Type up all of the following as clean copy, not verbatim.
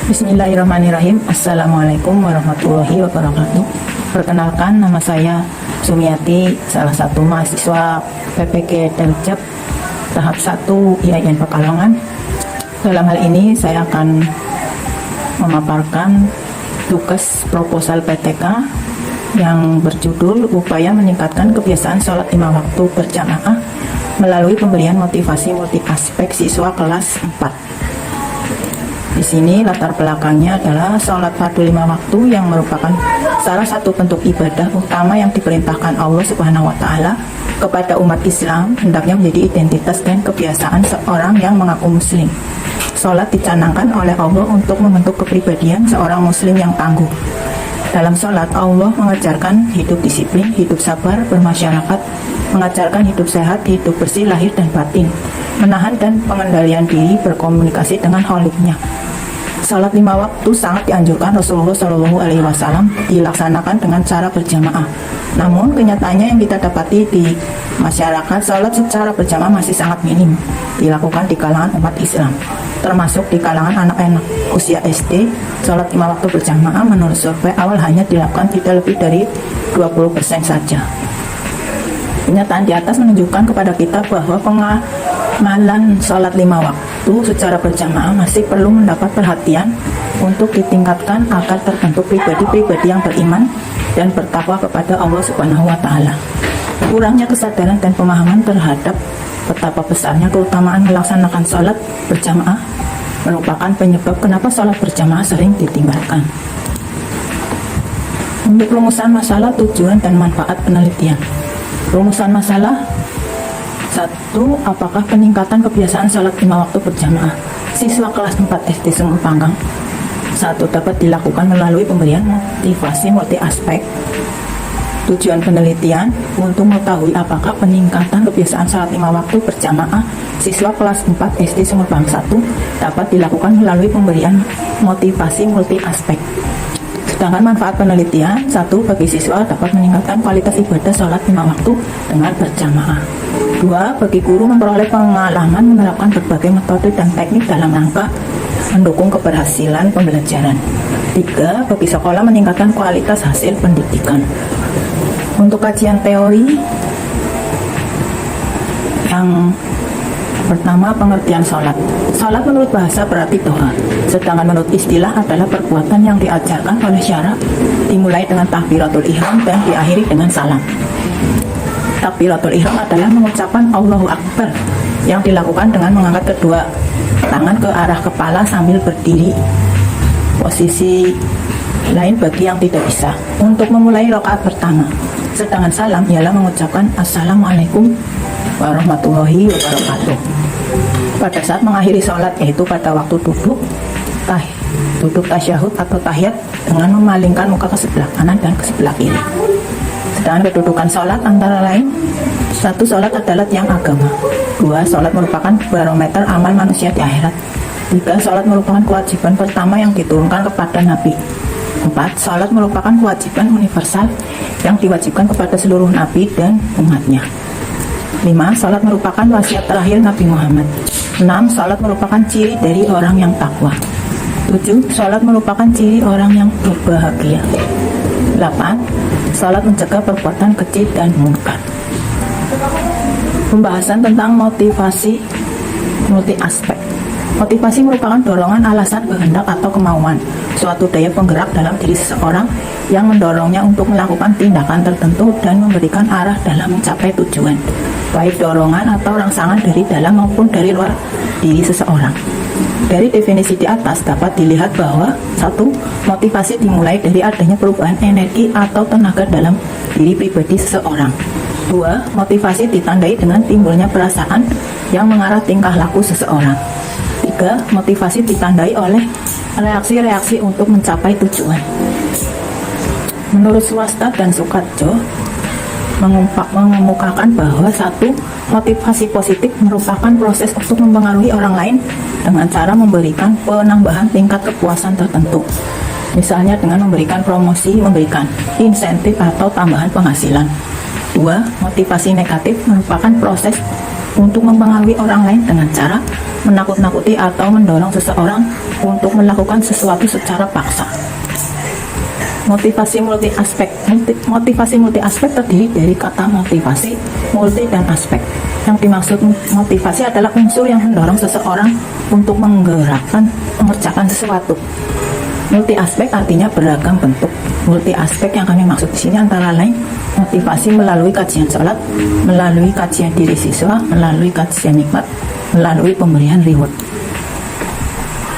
Bismillahirrahmanirrahim. Assalamualaikum warahmatullahi wabarakatuh. Perkenalkan, nama saya Sumiati, salah satu mahasiswa PPG Telcep tahap 1 IAIN Pekalongan. Dalam hal ini saya akan memaparkan tugas proposal PTK yang berjudul Upaya Meningkatkan Kebiasaan Sholat 5 Waktu Berjamaah melalui pemberian motivasi multi aspek siswa kelas 4. Di sini latar belakangnya adalah sholat fardu 5 waktu yang merupakan salah satu bentuk ibadah utama yang diperintahkan Allah Subhanahu wa Ta'ala kepada umat Islam, hendaknya menjadi identitas dan kebiasaan seorang yang mengaku muslim. Sholat dicanangkan oleh Allah untuk membentuk kepribadian seorang muslim yang tangguh. Dalam sholat, Allah mengajarkan hidup disiplin, hidup sabar, bermasyarakat, mengajarkan hidup sehat, hidup bersih lahir dan batin, menahan dan pengendalian diri, berkomunikasi dengan Kholiknya. Salat 5 waktu sangat dianjurkan Rasulullah Shallallahu Alaihi Wasallam dilaksanakan dengan cara berjamaah. Namun kenyataannya yang kita dapati di masyarakat, salat secara berjamaah masih sangat minim dilakukan di kalangan umat Islam, termasuk di kalangan anak-anak usia SD. Salat 5 waktu berjamaah menurut survei awal hanya dilakukan tidak lebih dari 20% saja. Kenyataan di atas menunjukkan kepada kita bahwa pengamalan sholat 5 waktu secara berjamaah masih perlu mendapat perhatian untuk ditingkatkan agar terbentuk pribadi-pribadi yang beriman dan bertakwa kepada Allah Subhanahu wa Ta'ala. Kurangnya kesadaran dan pemahaman terhadap betapa besarnya keutamaan melaksanakan sholat berjamaah merupakan penyebab kenapa sholat berjamaah sering ditinggalkan. Untuk rumusan masalah, tujuan dan manfaat penelitian. Rumusan masalah 1. Apakah peningkatan kebiasaan sholat 5 waktu berjamaah siswa kelas 4 SD Sumur Panggang 1. dapat dilakukan melalui pemberian motivasi multi aspek. Tujuan penelitian untuk mengetahui apakah peningkatan kebiasaan sholat 5 waktu berjamaah siswa kelas 4 SD Sumur Panggang 1 dapat dilakukan melalui pemberian motivasi multi aspek. Sedangkan manfaat penelitian 1. Bagi siswa dapat meningkatkan kualitas ibadah sholat 5 waktu dengan berjamaah. 2. Bagi guru memperoleh pengalaman menerapkan berbagai metode dan teknik dalam rangka mendukung keberhasilan pembelajaran. 3. Bagi sekolah meningkatkan kualitas hasil pendidikan. Untuk kajian teori yang pertama, pengertian sholat. Sholat menurut bahasa berarti doa, sedangkan menurut istilah adalah perbuatan yang diajarkan oleh syarak, dimulai dengan takbiratul ihram dan diakhiri dengan salam. Takbiratul ihram adalah mengucapkan Allahu Akbar yang dilakukan dengan mengangkat kedua tangan ke arah kepala sambil berdiri. Posisi lain bagi yang tidak bisa untuk memulai rakaat pertama. Sedangkan salam ialah mengucapkan Assalamualaikum warahmatullahi wabarakatuh pada saat mengakhiri sholat, yaitu pada waktu duduk tasyahud atau tahiyat dengan memalingkan muka ke sebelah kanan dan ke sebelah kiri. Sedangkan kedudukan sholat antara lain 1. Sholat adalah tiang agama. 2. Sholat merupakan barometer amal manusia di akhirat. 3. Sholat merupakan kewajiban pertama yang diturunkan kepada Nabi. 4. Sholat merupakan kewajiban universal yang diwajibkan kepada seluruh Nabi dan umatnya. 5. Salat merupakan wasiat terakhir Nabi Muhammad. 6. Salat merupakan ciri dari orang yang takwa. 7. Salat merupakan ciri orang yang berbahagia. 8. Salat mencegah perbuatan keji dan munkar. Pembahasan tentang motivasi multi aspek. Motivasi merupakan dorongan, alasan, kehendak atau kemauan, suatu daya penggerak dalam diri seseorang yang mendorongnya untuk melakukan tindakan tertentu dan memberikan arah dalam mencapai tujuan, baik dorongan atau rangsangan dari dalam maupun dari luar diri seseorang. Dari definisi di atas dapat dilihat bahwa 1. Motivasi dimulai dari adanya perubahan energi atau tenaga dalam diri pribadi seseorang. 2. Motivasi ditandai dengan timbulnya perasaan yang mengarah tingkah laku seseorang. 3. Motivasi ditandai oleh reaksi-reaksi untuk mencapai tujuan. Menurut Swasta dan Sukadjo mengemukakan bahwa 1. Motivasi positif merupakan proses untuk mempengaruhi orang lain dengan cara memberikan penambahan tingkat kepuasan tertentu, misalnya dengan memberikan promosi, memberikan insentif atau tambahan penghasilan. 2. Motivasi negatif merupakan proses untuk mempengaruhi orang lain dengan cara menakut-nakuti atau mendorong seseorang untuk melakukan sesuatu secara paksa. Motivasi multi aspek. Motivasi multi aspek terdiri dari kata motivasi, multi, dan aspek. Yang dimaksud motivasi adalah unsur yang mendorong seseorang untuk menggerakkan, mengerjakan sesuatu. Multi aspek artinya beragam bentuk. Multi aspek yang kami maksud di sini antara lain motivasi melalui kajian sholat, melalui kajian diri siswa, melalui kajian nikmat, melalui pemberian reward.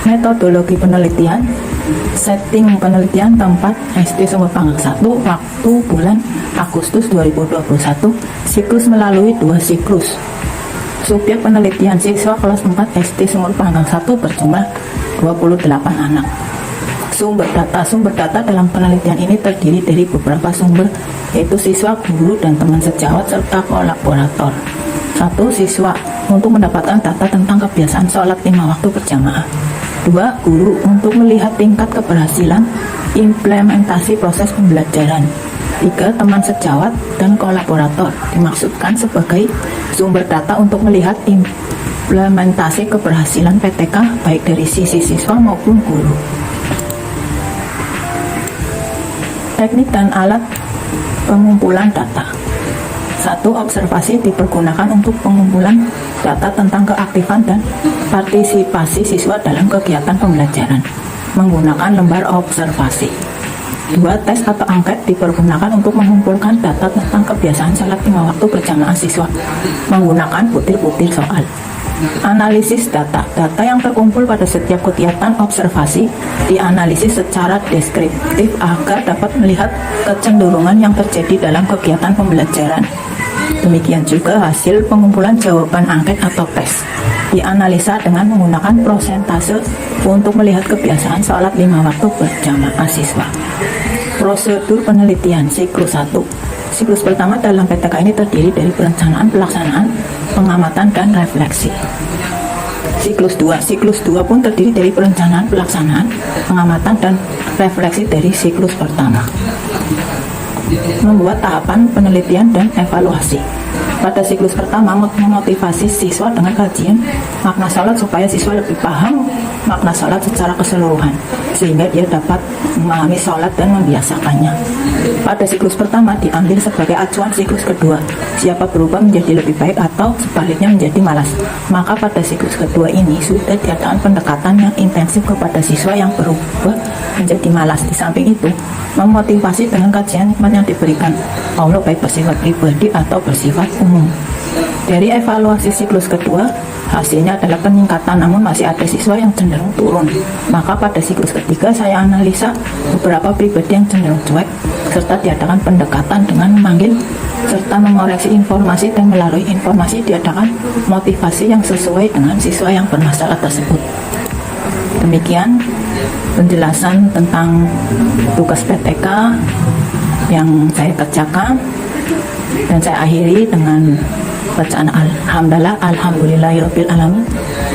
Metodologi penelitian. Setting penelitian tempat SD Sumber Panggang 1, waktu bulan Agustus 2021, siklus melalui 2 siklus. Subjek penelitian siswa kelas 4 SD Sumber Panggang 1 berjumlah 28 anak. Sumber data dalam penelitian ini terdiri dari beberapa sumber, yaitu siswa, guru, dan teman sejawat serta kolaborator. 1. Siswa untuk mendapatkan data tentang kebiasaan sholat 5 waktu berjamaah. 2. Guru untuk melihat tingkat keberhasilan implementasi proses pembelajaran. 3. Teman sejawat dan kolaborator dimaksudkan sebagai sumber data untuk melihat implementasi keberhasilan PTK baik dari sisi siswa maupun guru. Teknik dan alat pengumpulan data. 1. Observasi dipergunakan untuk pengumpulan data tentang keaktifan dan partisipasi siswa dalam kegiatan pembelajaran menggunakan lembar observasi. 2. Tes atau angket dipergunakan untuk mengumpulkan data tentang kebiasaan sholat 5 waktu berjamaah siswa menggunakan butir-butir soal. Analisis data. Data yang terkumpul pada setiap kegiatan observasi dianalisis secara deskriptif agar dapat melihat kecenderungan yang terjadi dalam kegiatan pembelajaran. Demikian juga hasil pengumpulan jawaban angket atau tes dianalisa dengan menggunakan prosentase untuk melihat kebiasaan sholat 5 waktu berjamaah siswa. Prosedur penelitian siklus 1. Siklus pertama dalam PTK ini terdiri dari perencanaan, pelaksanaan, pengamatan, dan refleksi. Siklus 2. Siklus 2 pun terdiri dari perencanaan, pelaksanaan, pengamatan, dan refleksi dari siklus pertama. Membuat tahapan penelitian dan evaluasi. Pada siklus pertama, memotivasi siswa dengan kajian makna sholat supaya siswa lebih paham makna sholat secara keseluruhan, sehingga dia dapat memahami sholat dan membiasakannya. Pada siklus pertama diambil sebagai acuan siklus kedua, siapa berubah menjadi lebih baik atau sebaliknya menjadi malas. Maka pada siklus kedua ini sudah diadakan pendekatan yang intensif kepada siswa yang berubah menjadi malas. Di samping itu, memotivasi dengan kajian nikmat yang diberikan Allah baik bersifat pribadi atau bersifat umum. Dari evaluasi siklus kedua, hasilnya adalah peningkatan, namun masih ada siswa yang cenderung turun. Maka pada siklus ketiga saya analisa beberapa pribadi yang cenderung cuek, serta diadakan pendekatan dengan memanggil serta mengoreksi informasi, dan melalui informasi diadakan motivasi yang sesuai dengan siswa yang bermasalah tersebut. Demikian penjelasan tentang tugas PTK yang saya kerjakan, dan saya akhiri dengan bacaan alhamdulillahirabbil alamin.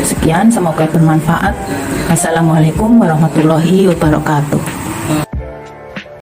Sekian, semoga bermanfaat. Wassalamualaikum warahmatullahi wabarakatuh.